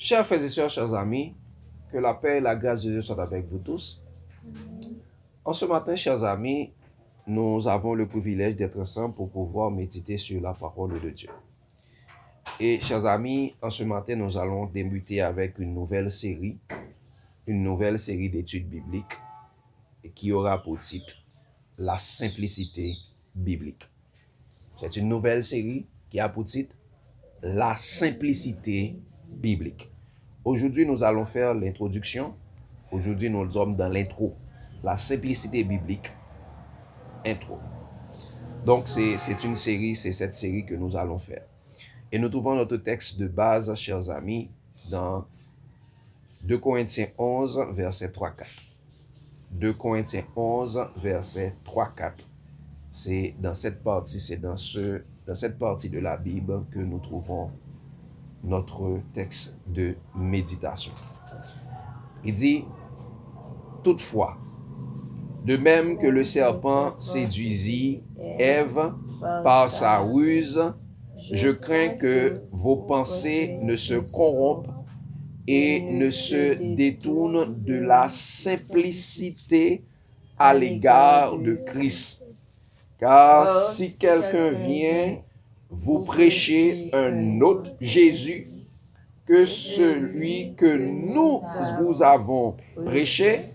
Chers frères et sœurs, chers amis, que la paix et la grâce de Dieu soient avec vous tous. En ce matin, chers amis, nous avons le privilège d'être ensemble pour pouvoir méditer sur la parole de Dieu. Et chers amis, en ce matin, nous allons débuter avec une nouvelle série d'études bibliques qui aura pour titre La simplicité biblique. C'est une nouvelle série qui a pour titre La simplicité biblique. Aujourd'hui, nous allons faire l'introduction. Aujourd'hui, nous sommes dans l'intro. La simplicité biblique, intro. Donc, c'est cette série que nous allons faire. Et nous trouvons notre texte de base, chers amis, dans 2 Corinthiens 11, verset 3-4. 2 Corinthiens 11, verset 3-4. C'est dans cette partie, dans cette partie de la Bible que nous trouvons notre texte de méditation. Il dit, toutefois, de même que le serpent séduisit Ève par sa ruse, je crains que vos pensées ne se corrompent et ne se détournent de la simplicité à l'égard de Christ. Car si quelqu'un vient vous prêcher un autre Jésus que celui que nous vous avons prêché,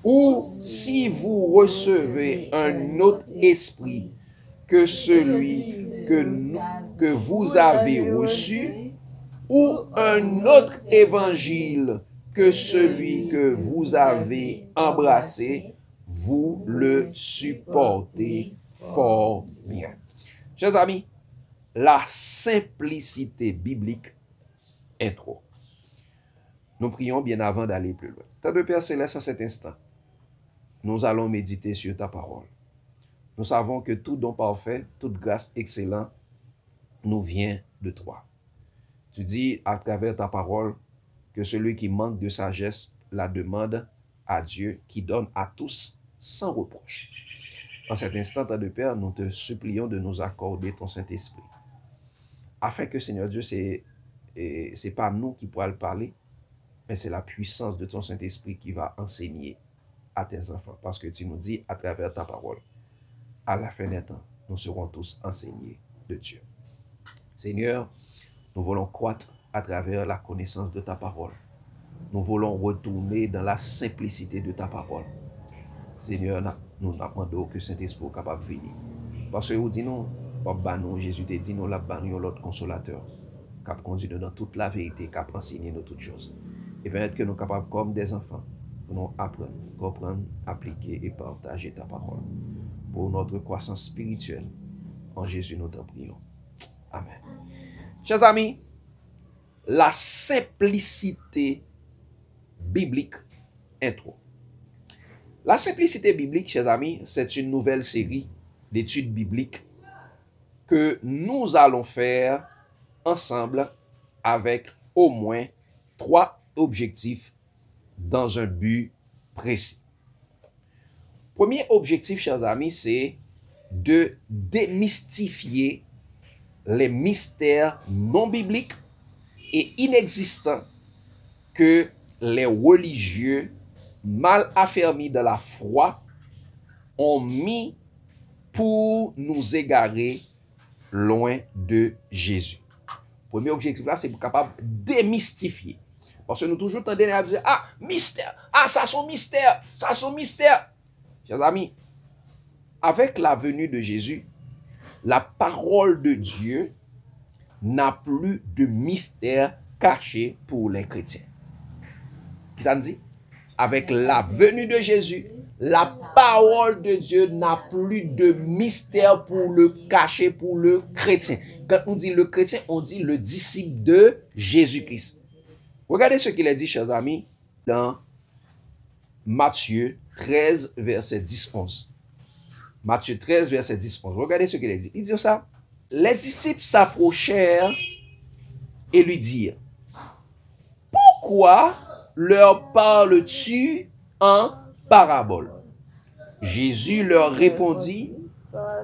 ou si vous recevez un autre esprit que celui que vous avez reçu, ou un autre évangile que celui que vous avez embrassé, vous le supportez fort bien. Chers amis, la simplicité biblique, intro. Nous prions bien avant d'aller plus loin. Tendre Père Céleste, à cet instant, nous allons méditer sur ta parole. Nous savons que tout don parfait, toute grâce excellente nous vient de toi. Tu dis à travers ta parole que celui qui manque de sagesse la demande à Dieu qui donne à tous sans reproche. En cet instant, Tendre Père, nous te supplions de nous accorder ton Saint-Esprit. Afin que, Seigneur Dieu, c'est pas nous qui pourrons le parler, mais c'est la puissance de ton Saint-Esprit qui va enseigner à tes enfants. Parce que tu nous dis à travers ta parole, à la fin des temps, nous serons tous enseignés de Dieu. Seigneur, nous voulons croître à travers la connaissance de ta parole. Nous voulons retourner dans la simplicité de ta parole. Seigneur, nous demandons que Saint-Esprit soit capable de venir. Parce que vous dites nous, Jésus te dit nous la bannions l'autre consolateur, qui a conduit nous dans toute la vérité, qui a enseigné nous toutes choses. Et permettre que nous sommes capables, comme des enfants, nous apprendre, comprendre, appliquer et partager ta parole. Pour notre croissance spirituelle, en Jésus nous t'en prions. Amen. Chers amis, la simplicité biblique, intro. La simplicité biblique, chers amis, c'est une nouvelle série d'études bibliques que nous allons faire ensemble avec au moins 3 objectifs dans un but précis. Premier objectif, chers amis, c'est de démystifier les mystères non bibliques et inexistants que les religieux mal affermis de la foi ont mis pour nous égarer loin de Jésus. Premier objectif là, c'est pour capable démystifier. Parce que nous toujours tendons à dire, ah, mystère, ah, ça sont mystères, ça sont mystères. Chers amis, avec la venue de Jésus, la parole de Dieu n'a plus de mystère caché pour les chrétiens. Qu'est-ce que ça dit? Avec la venue de Jésus, la parole de Dieu n'a plus de mystère pour le cacher pour le chrétien. Quand on dit le chrétien, on dit le disciple de Jésus-Christ. Regardez ce qu'il a dit, chers amis, dans Matthieu 13, verset 10-11. Matthieu 13, verset 10-11. Regardez ce qu'il a dit. Il dit ça. Les disciples s'approchèrent et lui dirent, pourquoi leur parles-tu en parabole? Jésus leur répondit,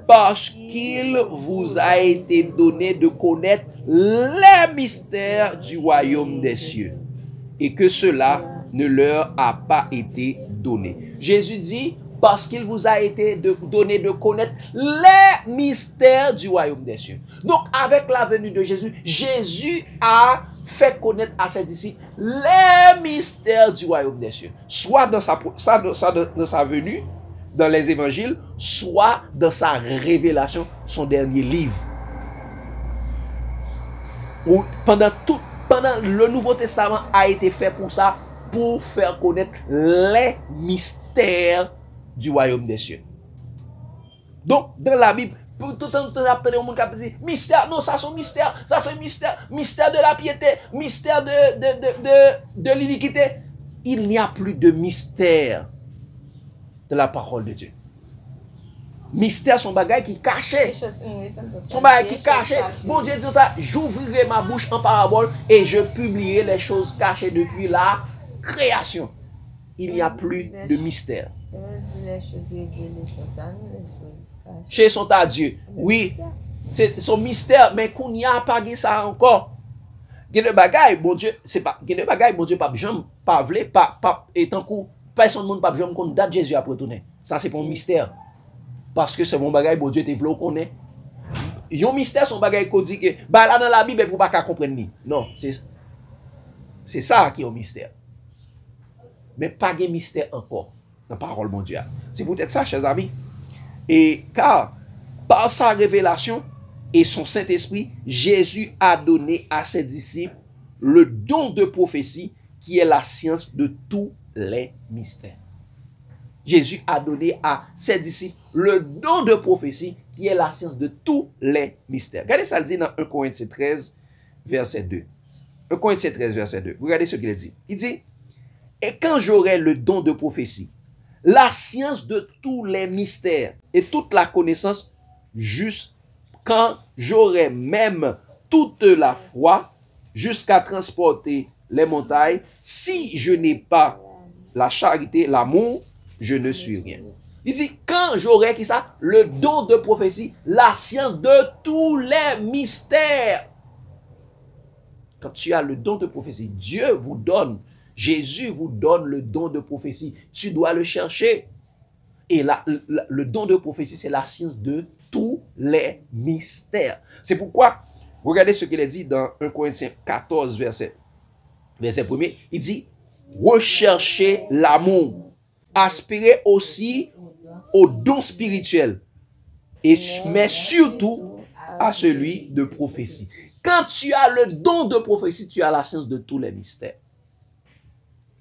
parce qu'il vous a été donné de connaître les mystères du royaume des cieux, et que cela ne leur a pas été donné. Jésus dit, parce qu'il vous a été donné de connaître les mystères du royaume des cieux. Donc, avec la venue de Jésus, Jésus a fait connaître à ses disciples les mystères du royaume des cieux. Soit dans sa venue, dans les évangiles, soit dans sa révélation, son dernier livre. Où pendant le Nouveau Testament a été fait pour ça, pour faire connaître les mystères du royaume des cieux. Donc, dans la Bible, tout le temps, on a dit, mystère, non, ça c'est mystère, mystère de la piété, mystère de l'iniquité. Il n'y a plus de mystère de la parole de Dieu. Mystère, son bagage qui cachait. Son bagage qui cachait. Bon Dieu dit ça, j'ouvrirai ma bouche en parabole et je publierai les choses cachées depuis la création. Il n'y a plus de mystère. Les choses révélées sont à nous, les choses cachées. Chez sont à Dieu. Oui, c'est son mystère, mais qu'on n'y a pas ça encore. Gen de bagay, bon Dieu, c'est pas, gen de bagay, bon Dieu, pas jambe, pas vle, pas, et tant coup, personne monde pas jambe qu'on date Jésus après retourner. Ça, c'est pas un mystère. Parce que c'est mon bagay, bon Dieu, te vle qu'on est. Yon mystère, son bagay qu'on dit que, bah là dans la Bible, pour pas qu'à comprendre ni. Non, c'est ça qui est un mystère. Mais pas de mystère encore dans la parole mondiale. C'est peut-être ça, chers amis. Et car, par sa révélation et son Saint-Esprit, Jésus a donné à ses disciples le don de prophétie qui est la science de tous les mystères. Jésus a donné à ses disciples le don de prophétie qui est la science de tous les mystères. Regardez ça, le dit dans 1 Corinthiens 13, verset 2. 1 Corinthiens 13, verset 2. Regardez ce qu'il dit. Il dit, et quand j'aurai le don de prophétie, la science de tous les mystères et toute la connaissance, juste quand j'aurai même toute la foi jusqu'à transporter les montagnes, si je n'ai pas la charité, l'amour, je ne suis rien. Il dit, quand j'aurai qui ça? Le don de prophétie, la science de tous les mystères. Quand tu as le don de prophétie, Dieu vous donne, Jésus vous donne le don de prophétie. Tu dois le chercher. Et là, le don de prophétie, c'est la science de tous les mystères. C'est pourquoi, regardez ce qu'il a dit dans 1 Corinthiens 14, verset 1er. Il dit, recherchez l'amour. Aspirez aussi au don spirituel. Mais surtout à celui de prophétie. Quand tu as le don de prophétie, tu as la science de tous les mystères.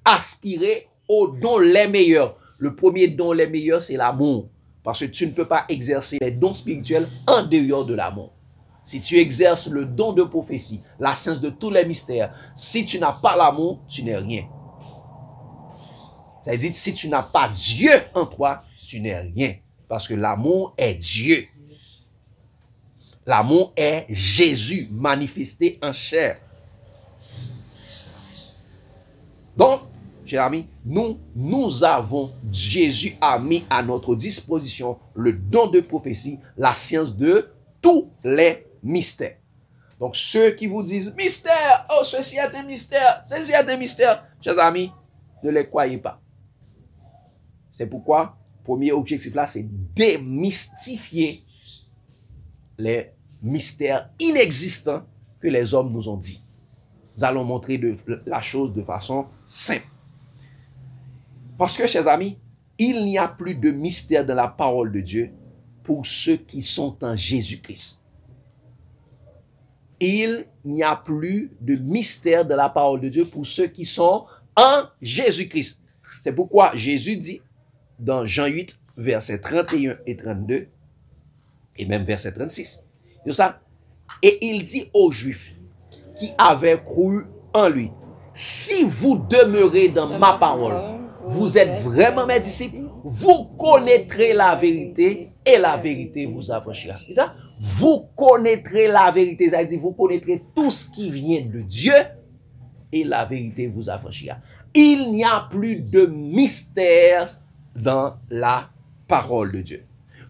Aspirer aux dons les meilleurs. Le premier don les meilleurs, c'est l'amour. Parce que tu ne peux pas exercer les dons spirituels en dehors de l'amour. Si tu exerces le don de prophétie, la science de tous les mystères, si tu n'as pas l'amour, tu n'es rien. Ça veut dire, si tu n'as pas Dieu en toi, tu n'es rien. Parce que l'amour est Dieu. L'amour est Jésus manifesté en chair. Donc, chers amis, nous avons, Jésus a mis à notre disposition le don de prophétie, la science de tous les mystères. Donc, ceux qui vous disent, mystère, oh, ceci est un mystère, ceci est un mystère, chers amis, ne les croyez pas. C'est pourquoi, premier objectif là, c'est démystifier les mystères inexistants que les hommes nous ont dit. Nous allons montrer la chose de façon simple. Parce que, chers amis, il n'y a plus de mystère dans la parole de Dieu pour ceux qui sont en Jésus-Christ. Il n'y a plus de mystère dans la parole de Dieu pour ceux qui sont en Jésus-Christ. C'est pourquoi Jésus dit dans Jean 8, versets 31 et 32, et même verset 36, ça, et il dit aux Juifs qui avaient cru en lui, si vous demeurez dans ma parole, vous êtes vraiment mes disciples, vous connaîtrez la vérité et la vérité vous affranchira. Vous connaîtrez la vérité, ça veut dire vous connaîtrez tout ce qui vient de Dieu et la vérité vous affranchira. Il n'y a plus de mystère dans la parole de Dieu.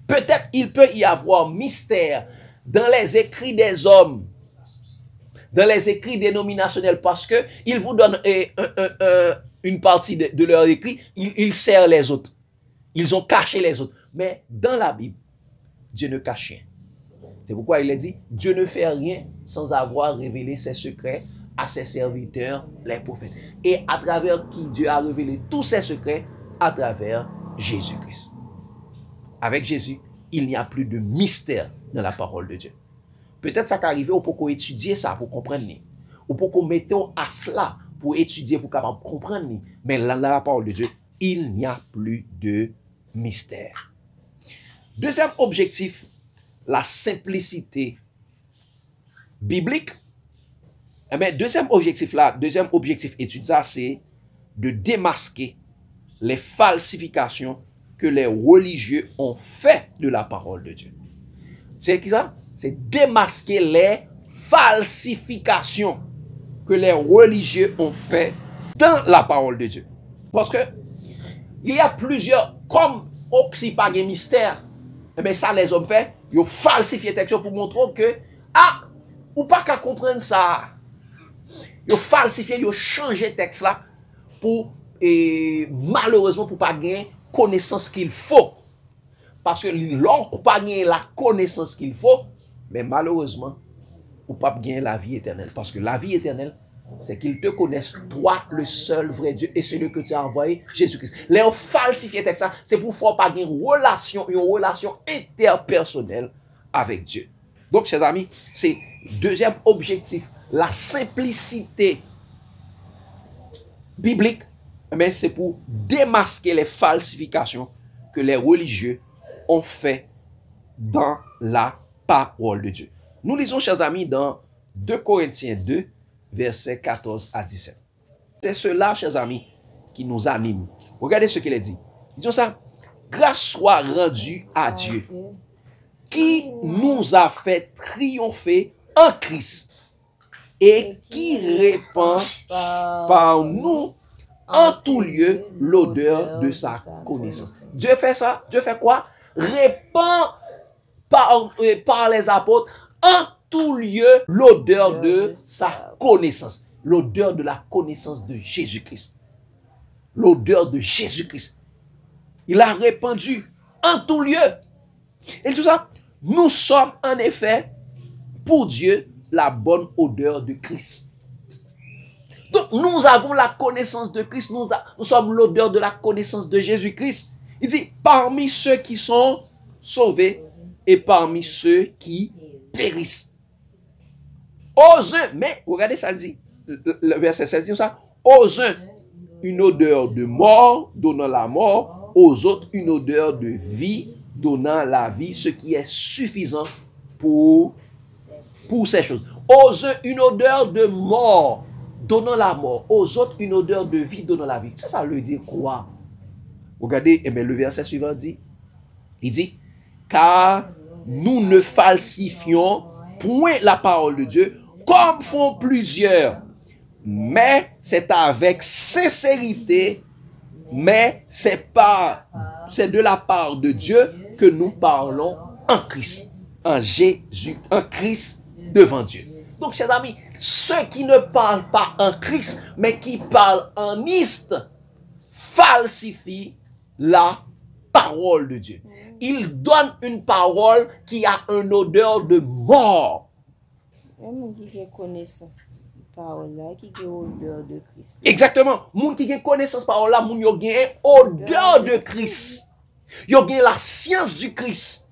Peut-être il peut y avoir mystère dans les écrits des hommes, dans les écrits dénominationnels, parce que ils vous donnent une partie de leurs écrits, ils serrent les autres. Ils ont caché les autres. Mais dans la Bible, Dieu ne cache rien. C'est pourquoi il a dit, Dieu ne fait rien sans avoir révélé ses secrets à ses serviteurs, les prophètes. Et à travers qui Dieu a révélé tous ses secrets, à travers Jésus-Christ. Avec Jésus, il n'y a plus de mystère dans la parole de Dieu. Peut-être ça qu'arrivé, ou pour qu'on étudie ça, pour comprendre. Ou pour qu'on mette à cela, pour étudier, pour capable comprendre. Mais dans la parole de Dieu, il n'y a plus de mystère. Deuxième objectif, la simplicité biblique. Eh bien, deuxième objectif étude ça, c'est de démasquer les falsifications que les religieux ont fait de la parole de Dieu. C'est qui ça? C'est démasquer les falsifications que les religieux ont fait dans la parole de Dieu. Parce que il y a plusieurs, comme aussi pas de mystère, mais ça les hommes fait, ils ont falsifié le texte pour montrer que, ou pas qu'à comprendre ça. Ils ont falsifié, ils ont changé le texte là pour, malheureusement, pour pas gagner connaissance qu'il faut. Parce que l'on pas gagner la connaissance qu'il faut, mais malheureusement, ou pas gagner la vie éternelle. Parce que la vie éternelle, c'est qu'ils te connaissent, toi, le seul vrai Dieu, et celui que tu as envoyé, Jésus-Christ. Les ont falsifié le texte, c'est pour faire pas une relation interpersonnelle avec Dieu. Donc, chers amis, c'est deuxième objectif, la simplicité biblique, mais c'est pour démasquer les falsifications que les religieux ont fait dans la parole de Dieu. Nous lisons, chers amis, dans 2 Corinthiens 2, versets 14 à 17. C'est cela, chers amis, qui nous anime. Regardez ce qu'il a dit. Disons ça. Grâce soit rendue à Dieu, qui nous a fait triompher en Christ et qui répand par nous en tout lieu l'odeur de sa connaissance. Dieu fait ça. Dieu fait quoi? Répand par les apôtres en tout lieu l'odeur de sa connaissance. L'odeur de la connaissance de Jésus-Christ. L'odeur de Jésus-Christ. Il a répandu en tout lieu. Et tout ça, nous sommes en effet, pour Dieu, la bonne odeur de Christ. Donc, nous avons la connaissance de Christ. Nous sommes l'odeur de la connaissance de Jésus-Christ. Il dit, parmi ceux qui sont sauvés et parmi ceux qui périssent. Aux uns, mais regardez ça dit, le verset 16 dit ça, aux uns une odeur de mort donnant la mort, aux autres une odeur de vie donnant la vie, ce qui est suffisant pour ces choses. Aux uns une odeur de mort donnant la mort, aux autres une odeur de vie donnant la vie. Ça veut dire quoi? Regardez, le verset suivant dit, il dit, car nous ne falsifions point la parole de Dieu, comme font plusieurs, mais c'est avec sincérité, mais c'est de la part de Dieu que nous parlons en Christ, en Jésus, en Christ devant Dieu. Donc, chers amis, ceux qui ne parlent pas en Christ, mais qui parlent en iste, falsifient la parole de Dieu. Ils donnent une parole qui a une odeur de mort. Même qui a connaissance parole là, qui a odeur de Christ. Exactement. Moun qui a connaissance parole là, moun yo gen odeur de Christ. Yo gen la science du Christ.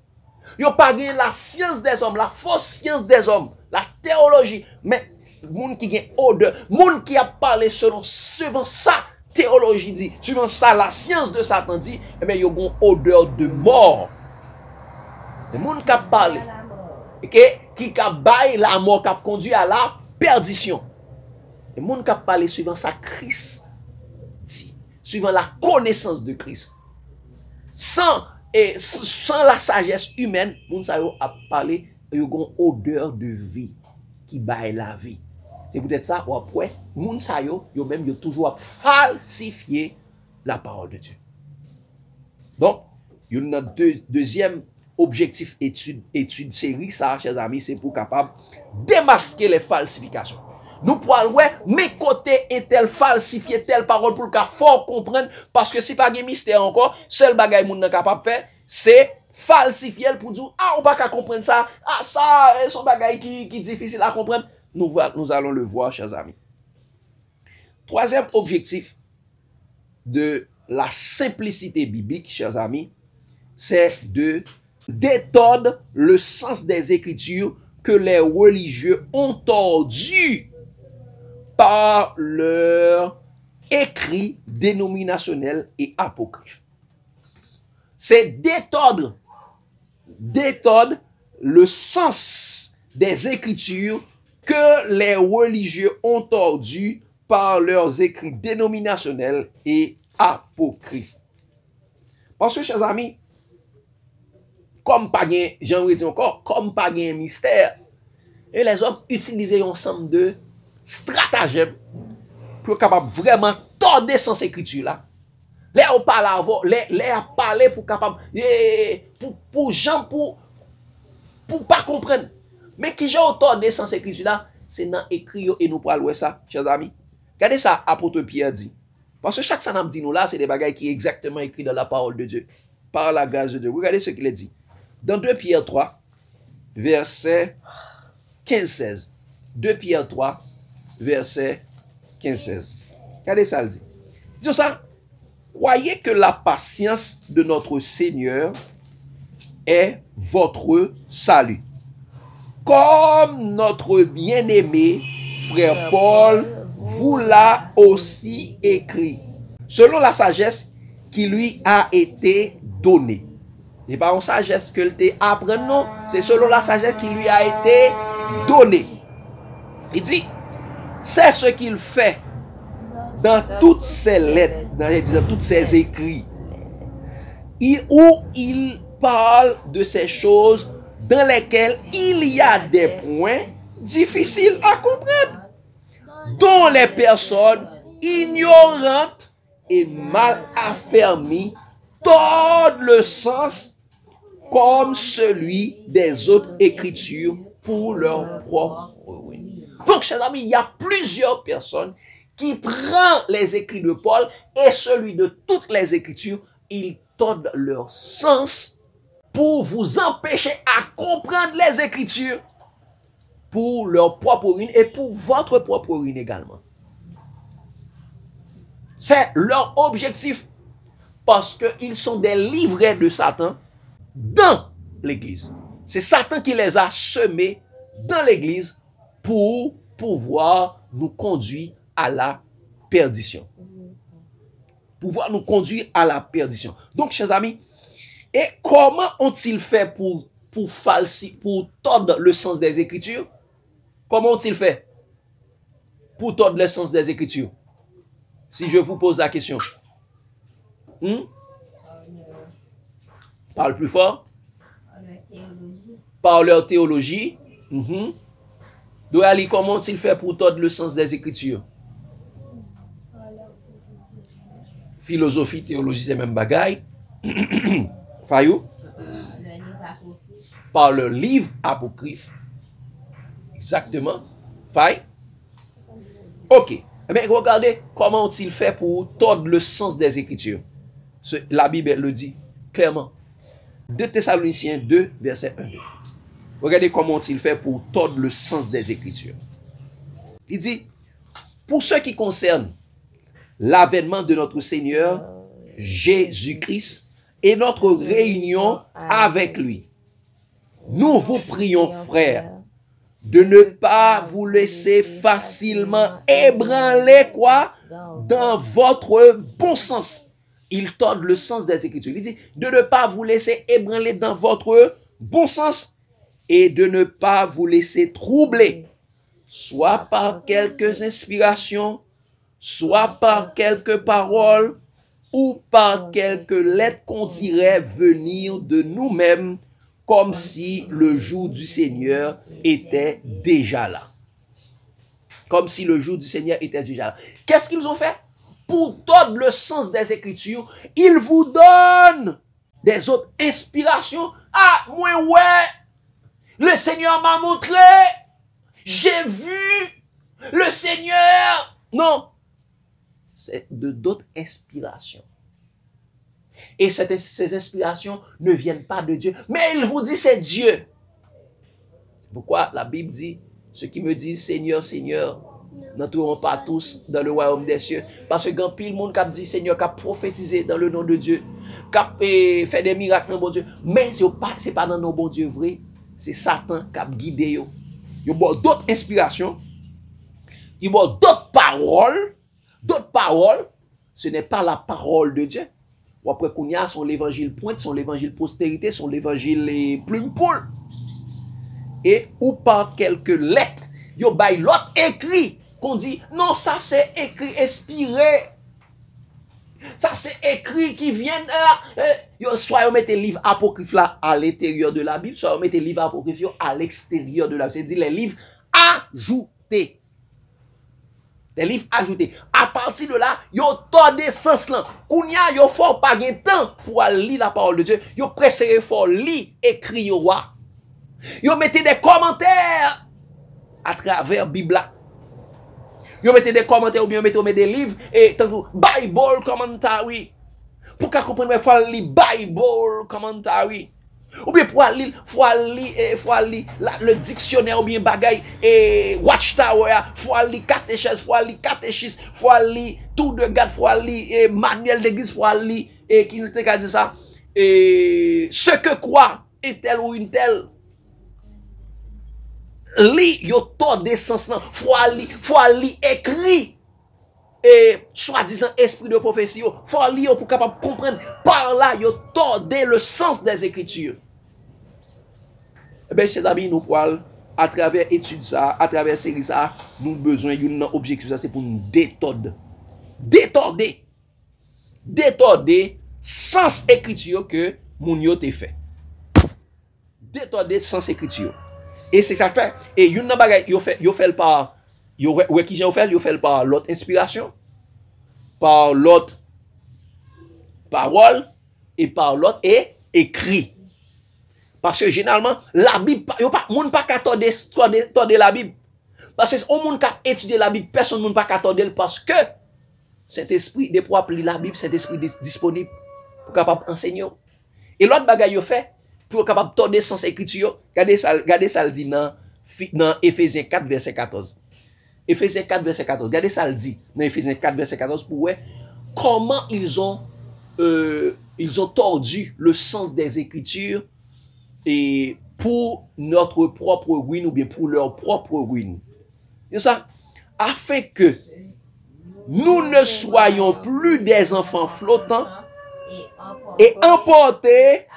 Yo pas gen la science des hommes, la fausse science des hommes, la théologie. Mais moun qui a odeur, moun qui a parlé selon ça, théologie dit, suivant ça, la science de Satan dit, eh bien, yo gon odeur de mort. Le moun qui a parlé, qui a baillé la mort, qui a conduit à la perdition. Le monde qui a parlé suivant sa Christ dit, suivant la connaissance de Christ. Sans la sagesse humaine, moun sa yo a parlé, yo gon odeur de vie qui baille la vie. C'est peut-être ça, ou après, moun sa yo même yo toujours falsifié la parole de Dieu. Donc, il y a une deuxième objectif étude série, ça, chers amis, c'est pour capable démasquer les falsifications. Nous pouvons mais côté est tel falsifier telle parole pour le cas fort comprendre parce que c'est pas un mystère encore, seul bagay moun nan capable faire, c'est falsifier pour dire ah on pas qu'à comprendre ça, ah ça son bagay qui difficile à comprendre. Nous allons le voir, chers amis. Troisième objectif de la simplicité biblique, chers amis, c'est de détordre le sens des Écritures que les religieux ont tordu par leur écrit dénominationnel et apocryphe. C'est détordre le sens des Écritures que les religieux ont tordu par leurs écrits dénominationnels et apocryphes. Parce que, chers amis, comme pas gain, j'aimerais dire encore, comme pas gain mystère, et les hommes utilisaient un ensemble de stratagèmes pour capable vraiment tordre sens écriture là. Les on parle avant, les a parlé pour capable pour gens pour pas comprendre. Mais qui j'ai tordre sens écriture là, c'est dans écrit et nous parlons ça, chers amis. Regardez ça, apôtre Pierre dit. Parce que chaque ça dit nous là, c'est des bagailles qui est exactement écrit dans la parole de Dieu, par la grâce de Dieu. Regardez ce qu'il a dit. Dans 2 Pierre 3, verset 15-16. 2 Pierre 3, verset 15-16. Regardez ça, il dit. Dis ça. Croyez que la patience de notre Seigneur est votre salut. Comme notre bien-aimé frère Paul vous l'a aussi écrit, selon la sagesse qui lui a été donnée. Et pas une sagesse que tu apprends, non, c'est selon la sagesse qui lui a été donnée. Il dit, c'est ce qu'il fait dans toutes ses lettres, dans tous ses écrits, où il parle de ces choses dans lesquelles il y a des points difficiles à comprendre, dont les personnes ignorantes et mal affermies tordent le sens comme celui des autres écritures pour leur propre ruine. Donc, chers amis, il y a plusieurs personnes qui prennent les écrits de Paul et celui de toutes les écritures, ils tordent leur sens pour vous empêcher à comprendre les écritures pour leur propre ruine et pour votre propre ruine également. C'est leur objectif parce qu'ils sont des livrets de Satan dans l'église. C'est Satan qui les a semés dans l'église pour pouvoir nous conduire à la perdition. Pouvoir nous conduire à la perdition. Donc, chers amis, et comment ont-ils fait pour tordre le sens des Écritures? Comment ont-ils fait pour tordre le sens des Écritures? Si je vous pose la question. Parle plus fort. Par leur théologie. Donc, comment ont-ils fait pour tordre le sens des Écritures? Philosophie, théologie, c'est même bagaille. Fayou? Par le livre apocryphe. Exactement. Faye? Ok. Mais regardez comment ont-ils fait pour tordre le sens des Écritures. La Bible elle le dit clairement. 2 Thessaloniciens 2, verset 1. Regardez comment ont-ils fait pour tordre le sens des Écritures. Il dit, pour ce qui concerne l'avènement de notre Seigneur Jésus-Christ et notre réunion avec lui, nous vous prions, frères, de ne pas vous laisser facilement ébranler quoi? Dans votre bon sens. Il tord le sens des Écritures. Il dit de ne pas vous laisser ébranler dans votre bon sens et de ne pas vous laisser troubler, soit par quelques inspirations, soit par quelques paroles ou par quelques lettres qu'on dirait venir de nous-mêmes, comme si le jour du Seigneur était déjà là. Comme si le jour du Seigneur était déjà là. Qu'est-ce qu'ils ont fait? Pour tordre le sens des Écritures, ils vous donnent des autres inspirations. Ah, moi, ouais, le Seigneur m'a montré, j'ai vu le Seigneur. Non, c'est de d'autres inspirations. Et ces inspirations ne viennent pas de Dieu, mais il vous dit c'est Dieu. C'est pourquoi la Bible dit, ceux qui me disent Seigneur, Seigneur, n'entreront pas tous dans le royaume des cieux. Parce que quand pile monde qui dit Seigneur, qui a prophétisé dans le nom de Dieu, qui a fait des miracles dans le bon Dieu, mais ce n'est pas dans nos bon Dieu vrai, c'est Satan qui a guidé. Il y a d'autres inspirations, il y a d'autres paroles. D'autres paroles, ce n'est pas la parole de Dieu. Ou après qu'on y a son l'évangile pointe, son l'évangile postérité, son l'évangile plume poule. Et ou par quelques lettres, il y a l'autre écrit qu'on dit non, ça c'est écrit inspiré. Ça c'est écrit qui vient soit on met les livres apocryphes là à l'intérieur de la Bible, soit on met les livres apocryphes à l'extérieur de la Bible. C'est-à-dire les livres ajoutés. Des livres ajoutés. À partir de là, yo tordé sens là. Kounya yo fort pas gain temps pour lire la parole de Dieu. Yo préféré fort lire écrit yo wa. Yo mettez des commentaires à travers Bible là. Yo mettez des commentaires ou bien mettez des livres et tant Bible commentary. Pour qu'à comprendre faut lire Bible commentary. Ou bien pour lire le dictionnaire ou bien bagay et Watchtower, faut lire catéchèse, faut lire catéchisme, faut lire tout de garde, faut lire manuel d'église, faut lire et qui c'est qu'à dire ça et ce que quoi est tel ou une telle lit yo tord de sens là, faut lire écrit et soi-disant esprit de prophétie, faut lire pour capable comprendre par là yo tordé le sens des écritures. Eh bien, chers amis, nous pouvons à travers études ça, à travers série ça, nous besoin d'un objectif ça, c'est pour nous détorder sens écriture que mon yo te fait. Détorder sens écriture. Et c'est ça fait. Et une bagay yo fait par qui j'ai fait par l'autre inspiration, par l'autre parole et par l'autre écrit. Parce que généralement la Bible monde pas tordé la Bible. Parce que on monde qui étudier la Bible, personne monde pas tordé parce que Saint-Esprit des pour appeler la Bible, Saint-Esprit disponible pour capable enseigner. Et l'autre bagay yo fait pour capable tordre sens écriture. Regardez ça le dit dans Éphésiens 4 verset 14. Éphésiens 4 verset 14. Regardez ça le dit dans Éphésiens 4 verset 14 pour voir comment ils ont tordu le sens des écritures et pour notre propre ruine ou bien pour leur propre ruine. C'est ça, afin que nous ne soyons plus des enfants flottants et emportés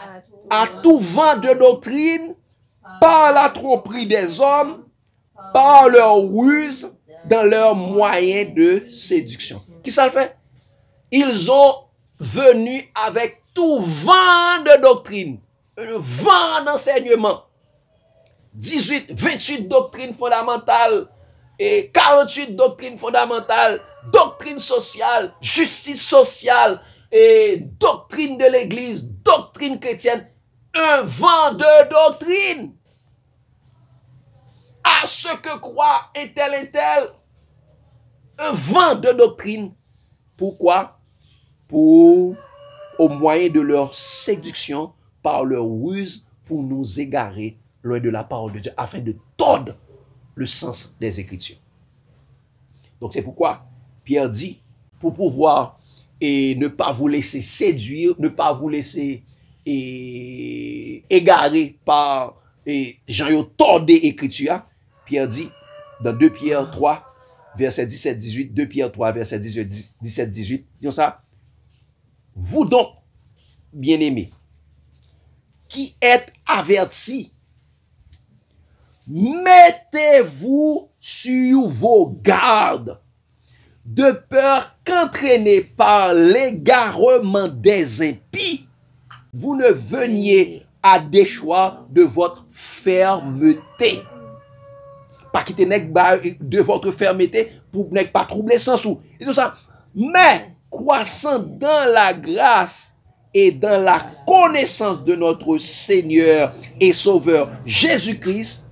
à tout vent de doctrine par la tromperie des hommes, par leur ruse, dans leurs moyens de séduction. Qui ça le fait? Ils ont venu avec tout vent de doctrine, un vent d'enseignement, 28 doctrines fondamentales, et 48 doctrines fondamentales, doctrine sociale, justice sociale, et doctrine de l'église, doctrine chrétienne, un vent de doctrine. À ce que croit un tel, un vent de doctrine. Pourquoi? Pour, au moyen de leur séduction, par leur ruse, pour nous égarer loin de la parole de Dieu, afin de tordre le sens des Écritures. Donc c'est pourquoi Pierre dit, pour pouvoir et ne pas vous laisser séduire, ne pas vous laisser égarer par gens yo tordé Écriture, Pierre dit dans 2 Pierre 3, verset 17-18, 2 Pierre 3, verset 17-18, disons ça, vous donc, bien-aimés, qui êtes avertis, mettez-vous sur vos gardes, de peur qu'entraînés par l'égarement des impies, vous ne veniez à déchoir de votre fermeté. Pas quitter de votre fermeté pour ne pas troubler sans sou. Et tout ça. Mais, croissant dans la grâce et dans la connaissance de notre Seigneur et Sauveur Jésus-Christ,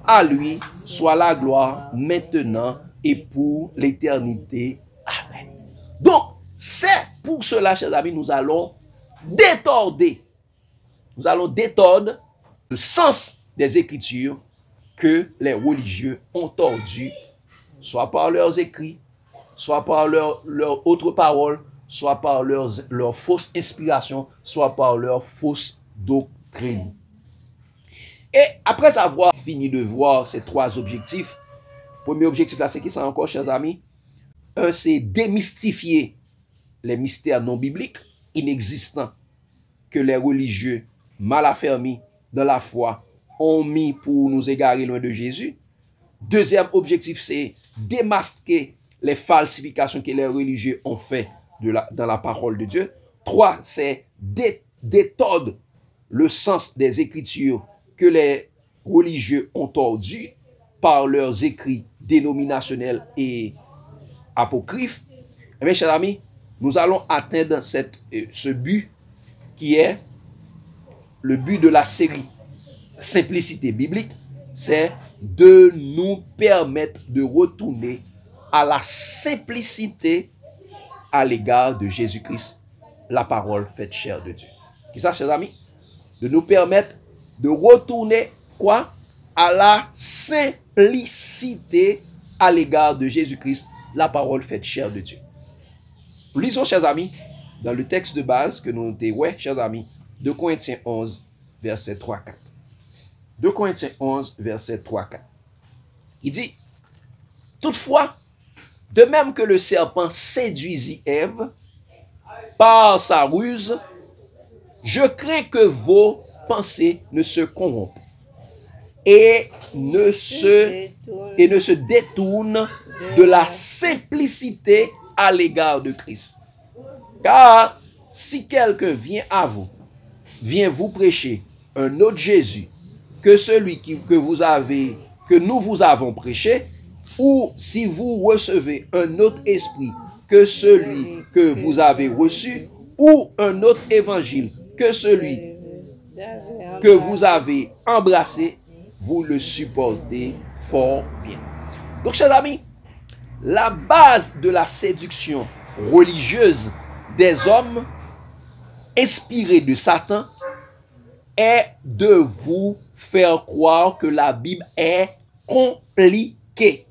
à lui soit la gloire maintenant et pour l'éternité. Amen. Donc, c'est pour cela, chers amis, nous allons détordre le sens des Écritures que les religieux ont tordu, soit par leurs écrits, soit par leurs autres paroles, soit par leur fausse inspiration, soit par leur fausse doctrine. Et après avoir fini de voir ces trois objectifs, premier objectif là, c'est qui ça encore, chers amis? Un, c'est démystifier les mystères non bibliques, inexistants, que les religieux mal affermis dans la foi ont mis pour nous égarer loin de Jésus. Deuxième objectif, c'est démasquer les falsifications que les religieux ont fait dans la parole de Dieu. 3, c'est détordre le sens des Écritures que les religieux ont tordu par leurs écrits dénominationnels et apocryphes. Mes chers amis, nous allons atteindre ce but qui est le but de la série Simplicité biblique, c'est de nous permettre de retourner à la simplicité à l'égard de Jésus-Christ, la parole faite chair de Dieu. Qui ça, chers amis? De nous permettre de retourner quoi? À la simplicité à l'égard de Jésus-Christ, la parole faite chair de Dieu. Lisons, chers amis, dans le texte de base que nous avons, ouais, chers amis, 2 Corinthiens 11, verset 3-4. 2 Corinthiens 11, verset 3-4. Il dit, toutefois, de même que le serpent séduisit Ève par sa ruse, je crains que vos pensées ne se corrompent et ne se détournent de la simplicité à l'égard de Christ. Car si quelqu'un vient vous prêcher un autre Jésus que celui que nous vous avons prêché, ou si vous recevez un autre esprit que celui que vous avez reçu, ou un autre évangile que celui que vous avez embrassé, vous le supportez fort bien. Donc, chers amis, la base de la séduction religieuse des hommes inspirés de Satan est de vous faire croire que la Bible est compliquée.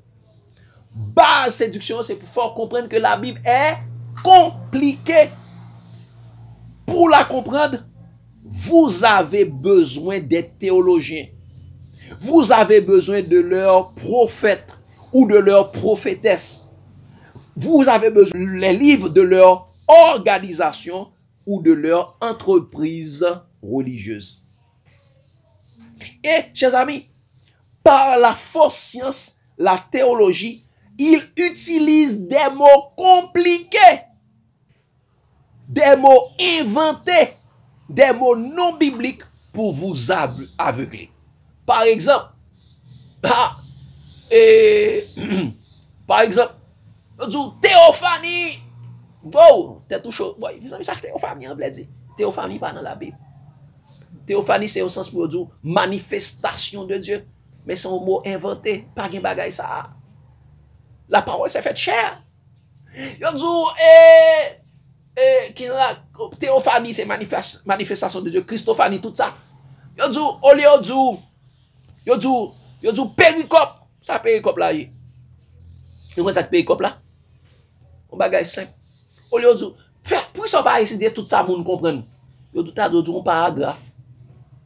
Base séduction, c'est pour faire comprendre que la Bible est compliquée. Pour la comprendre, vous avez besoin des théologiens. Vous avez besoin de leurs prophètes ou de leurs prophétesses. Vous avez besoin des livres de leur organisation ou de leur entreprise religieuse. Et, chers amis, par la fausse science, la théologie, ils utilisent des mots compliqués, des mots inventés, des mots non bibliques pour vous aveugler. Par exemple, théophanie. Wow, t'es tout chaud. Boy, vous savez ça, théophanie, on dit. Théophanie pas dans la Bible. Théophanie, c'est au sens pour dire manifestation de Dieu. Mais c'est un mot inventé. Pas de bagay ça. La parole s'est faite chair. Yo dit, théophanie, c'est manifestation de Dieu. Christophanie, tout ça. Yo dit, au lieu yo dit, péricope. Ça, péricope là. Vous voyez ça, péricope là? Un bagay simple. Au lieu de dire, pour ça, pas essayer de dire tout ça, moun comprenne. Yo dit, t'as dit un paragraphe.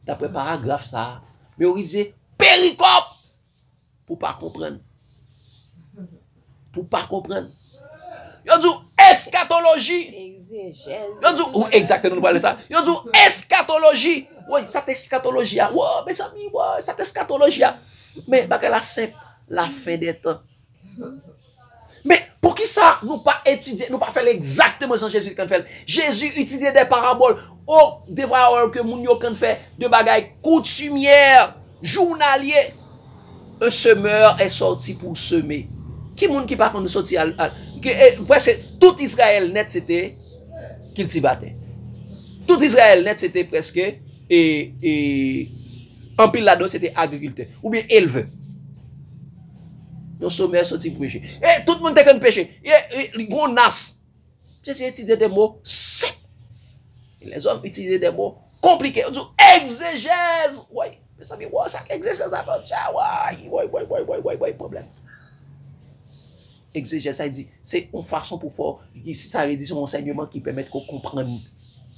D'après paragraphe, ça. Mais on dit, péricope. Pour pas comprendre. Pour pas comprendre. Yo dit, eschatologie. Exégèse. Yo dit, exactement, nous parlons de ça. Yo dit, eschatologie. Oui, ça eschatologie. Oui, mes amis, oui, ça eschatologie. Mais, bagay la simple, la fin des temps. Mais pour qui ça, nous pas étudier, nous pas faire exactement ce que Jésus quand fait. Jésus utilisait des paraboles, des paroles que moun yo quand fait de bagailles coutumières, journaliers. Un semeur est sorti pour semer. Qui moun qui pas quand sorti presque tout Israël net c'était qu'il s'y battait. Tout Israël net, c'était presque, en pile là-dedans, c'était agriculteur, ou bien éleveur. Nos sommets sortis pour pécher. Et tout le monde était qu'un péché. Et gros nas. J'ai utilisé des mots secs. Les hommes utilisaient des mots compliqués. On dit exégèse. Oui. Mais ça veut dire, ça exégèse, ça va ouais, problème. Exégèse, ça dit, c'est une façon pour faire, si ça veut dire son enseignement qui permet qu'on comprenne la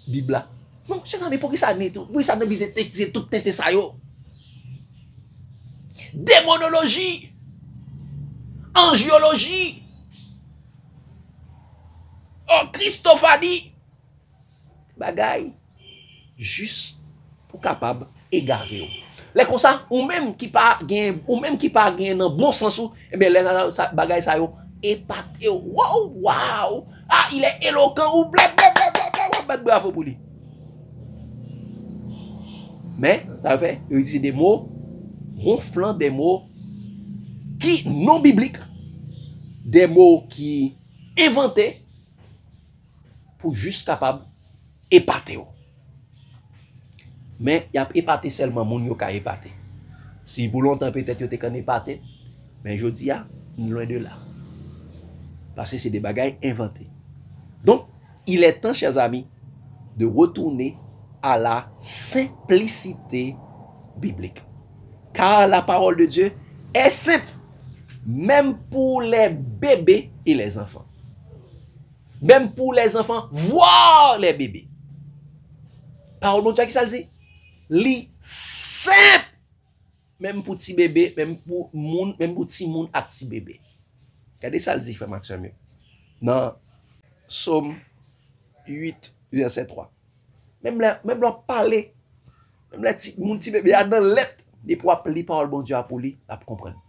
Bible. Non, je sais pas pour qui ça n'est tout. Oui, ça ne vise tout tête ça yo. Démonologie. Angiologie, Christophanie, bagay, juste pour capable égarer. Les comme ça, ou même qui pas gain, dans bon sens ou, eh bien les bagay ça yo épaté. Wow, ah il est éloquent ou bravo pour lui. Mais ça fait utiliser des mots ronflant, des mots qui non bibliques, des mots qui inventés pour juste capable épater. Mais il y a épaté seulement moun yo ka épaté. Si pour longtemps peut-être yo te kan épaté, mais je dis loin de là. Parce que c'est des bagailles inventés. Donc, il est temps, chers amis, de retourner à la simplicité biblique. Car la parole de Dieu est simple. Même pour les bébés et les enfants. Même pour les enfants, voir les bébés. Parole de Dieu qui ça le dit? Li simple. Même pour petit bébé, même pour petit monde à petit bébé. Regardez ça le dit, frère Maxime. Dans Somme 8, verset 3. Même leur parler, même les petit bébé a dans lettre, il pour appeler parole bon Dieu pour lui, la comprendre.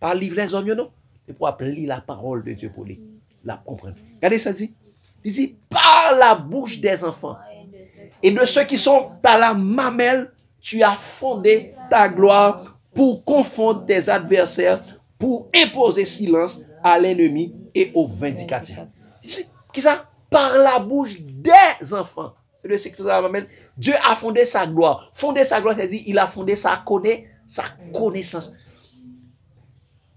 Pas livre les hommes, non? Et pour appeler la parole de Dieu pour lui, la comprendre. Regardez ça dit. Il dit, par la bouche des enfants et de ceux qui sont dans la mamelle, tu as fondé ta gloire pour confondre tes adversaires, pour imposer silence à l'ennemi et aux vindicatifs. Qui ça? Par la bouche des enfants. Et de ceux qui sont dans la mamelle, Dieu a fondé sa gloire. Fonder sa gloire, c'est-à-dire, il a fondé sa connaissance.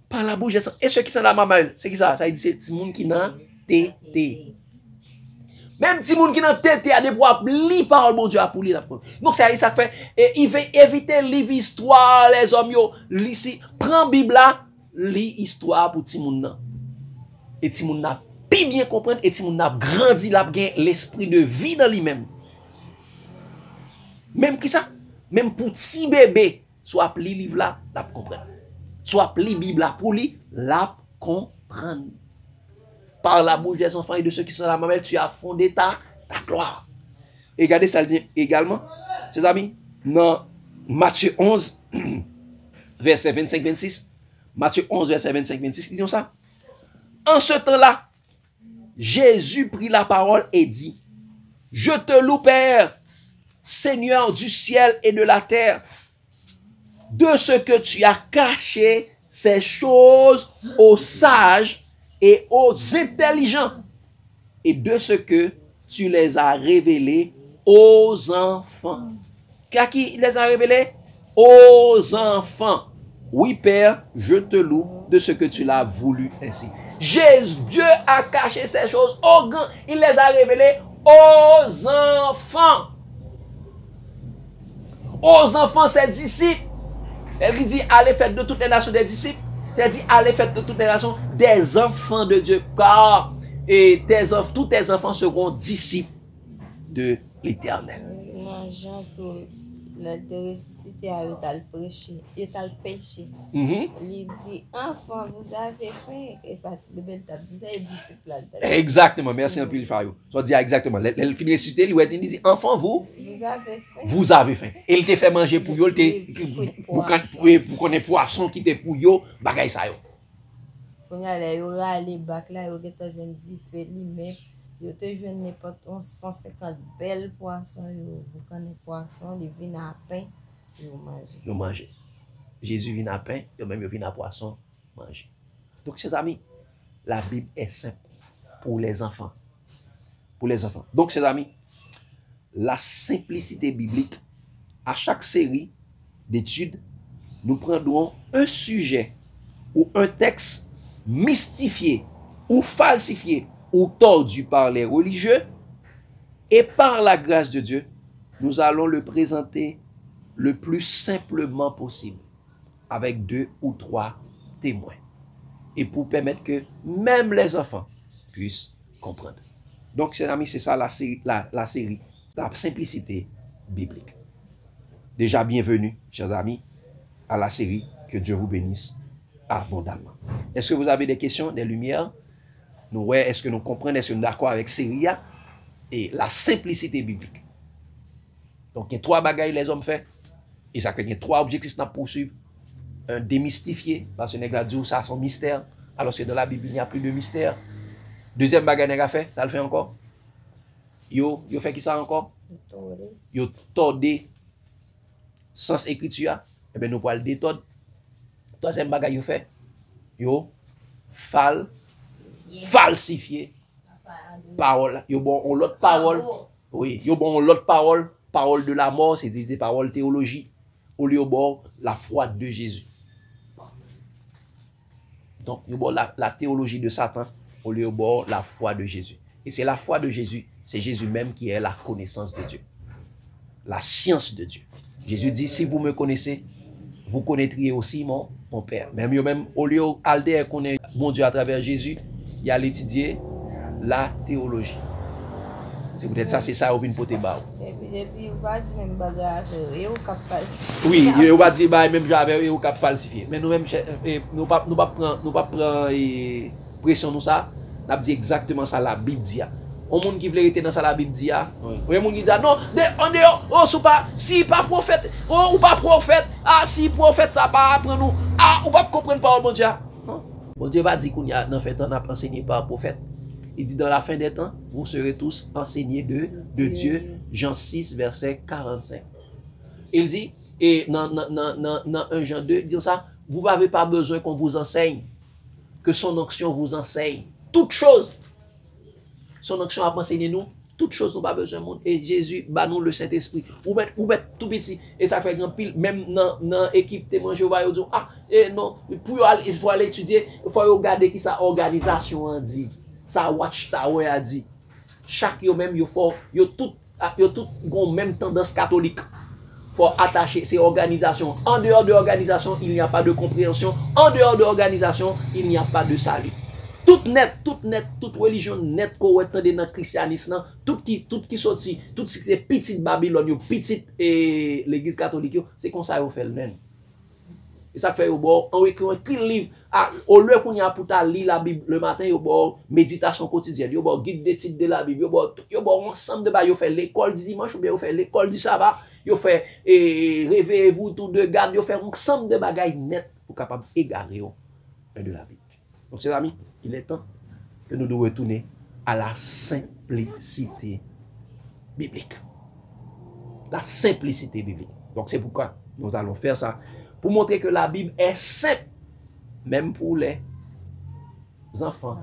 Par la bouche des enfants. Et ceux qui sont dans la mamelle, c'est qui ça? Ça dit, c'est le monde qui n'a tété. Même si moun qui nan tête a des pour li parole bon Dieu a pour li la parole. Donc ça fait et il veut éviter livre histoire les hommes yo li si prend Bible là li histoire pour ti moun nan. Et ti moun n'a pi bien comprendre et ti moun n'a grandi la gain l'esprit de vie dans lui-même. Même qui ça même pour ti bébé soit li livre là la comprendre. Soit li Bible là pour li la comprendre. Par la bouche des enfants et de ceux qui sont dans la mamelle, tu as fondé ta gloire. Et regardez ça dit également, chers amis, dans Matthieu 11, verset 25-26. Matthieu 11, verset 25-26, disons ça. En ce temps-là, Jésus prit la parole et dit, je te loue, Père, Seigneur du ciel et de la terre, de ce que tu as caché ces choses aux sages et aux intelligents, et de ce que tu les as révélés aux enfants. Qui les a révélés? Aux enfants. Oui, Père, je te loue de ce que tu l'as voulu ainsi. Dieu a caché ces choses aux grands. Il les a révélés aux enfants. Aux enfants, ses disciples. Elle dit, allez faire de toutes les nations des disciples. C'est-à-dire, allez faire de toutes les nations des enfants de Dieu. Car et tous tes enfants seront disciples de l'Éternel. Jean, le ressuscité a eu à le prêcher, il a le péché. Il dit, enfant, vous avez faim. Et parti de belle table, disait disciple. Exactement, merci un peu, il faut. Ça dit exactement. Le fin ressuscité, il dit, enfant, vous avez faim. Vous avez faim. Et il te fait manger pour vous, pour qu'on ait poisson qui te pour vous, bagay ça yo. Quand il y aura les bacs là, il y aura des différents lui-même. Yo te jwenn n'importe 150 belles poissons, yo boucan poisson, les vin à pain, yo manger. Yo manger. Jésus vient à pain, yo même yo vient à poisson, manger. Donc chers amis, la Bible est simple pour les enfants. Pour les enfants. Donc chers amis, la simplicité biblique, à chaque série d'études, nous prendrons un sujet ou un texte mystifié ou falsifié ou tordu par les religieux, et par la grâce de Dieu, nous allons le présenter le plus simplement possible, avec 2 ou 3 témoins, et pour permettre que même les enfants puissent comprendre. Donc, chers amis, c'est ça la série, la simplicité biblique. Déjà, bienvenue, chers amis, à la série. Que Dieu vous bénisse abondamment. Est-ce que vous avez des questions, des lumières? Nous, est-ce que nous comprenons, est-ce que nous sommes d'accord avec série et la simplicité biblique? Donc, il y a 3 bagailles les hommes font, et ça fait 3 objectifs à poursuivre. Un, démystifier, parce que nous avons dit ça, c'est un mystère, alors que dans la Bible, il n'y a plus de mystère. Deuxième bagaille nous avons fait, ça le fait encore. Yo fait qui ça encore? Yo tordé sens écriture, et bien nous pouvons le détordre. Troisième bagaille yo fait, yo falsifier parole. Yo bon l'autre parole. Oui, yo bon l'autre parole de la mort, c'est des paroles théologie, au lieu bon la foi de Jésus. Donc yo bon la théologie de Satan, au lieu bon la foi de Jésus. Et c'est la foi de Jésus, c'est Jésus même qui est la connaissance de Dieu. La science de Dieu. Jésus dit, si vous me connaissez, vous connaîtriez aussi mon Père. Même au lieu Alder connaît mon Dieu à travers Jésus, il y a l'étudier la théologie. C'est peut-être ça, c'est ça, on vient poter bas. Et puis, on va dire même bagage, et on cap falsifier. Oui, on va dire même j'avais on cap falsifier. Mais nous-mêmes, nous pas prendre pression nous ça. On a dit exactement ça la Bible dit. On monde qui veut rester dans ça la Bible dit. Oui, monde qui dit non, on dehors, oh sou pas, si pas prophète, oh ou pas prophète, ah si prophète ça pas apprendre nous, ah ou pas comprendre parole bon Dieu. Non. Bon Dieu va dire qu'on y a dans fait temps enseigné par prophète. Il dit dans la fin des temps, vous serez tous enseignés de Dieu. Jean 6 verset 45. Il dit et dans 1 Jean 2 il dit ça, vous n'avez pas besoin qu'on vous enseigne, que son onction vous enseigne toutes choses. Son onction a enseigné nous toutes choses, nous pas besoin de monde. Et Jésus bat nous le Saint-Esprit. Ou mettre tout petit. Et ça fait grand pile. Même dans l'équipe témoin Jéhovah, ils disent, ah, et non, il faut aller étudier, il faut regarder qui sa organisation a dit. Sa Watchtower a dit. Chaque yo même, yo tout même tendance catholique. Faut attacher ces organisations. En dehors de l'organisation, il n'y a pas de compréhension. En dehors de l'organisation, il n'y a pas de salut. Toute religion net qu'on entend dans le christianisme, tout qui sorti, tout ce qui est petite Babylone, petite l'église catholique, c'est comme ça qu'on fait le même. Et ça fait on écrit un livre, au lieu qu'on y a pour lire la Bible le matin, yo bon méditation quotidienne, yo bon guide d'étude de la Bible, yo bon ensemble de ba yo fait l'école du dimanche ou bien yo fait l'école du sabbat, yo fait réveillez-vous tout de garde, yo fait ensemble de bagailles net pour capable égarer de la Bible. Donc chers amis, il est temps que nous devons retourner à la simplicité biblique. La simplicité biblique. Donc c'est pourquoi nous allons faire ça, pour montrer que la Bible est simple, même pour les enfants,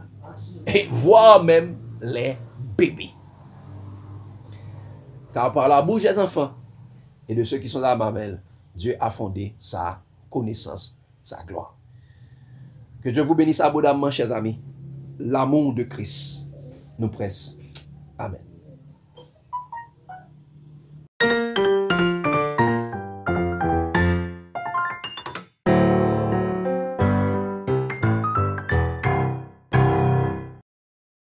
et voire même les bébés. Car par la bouche des enfants et de ceux qui sont dans la mamelle, Dieu a fondé sa connaissance, sa gloire. Que Dieu vous bénisse abondamment, chers amis. L'amour de Christ nous presse. Amen.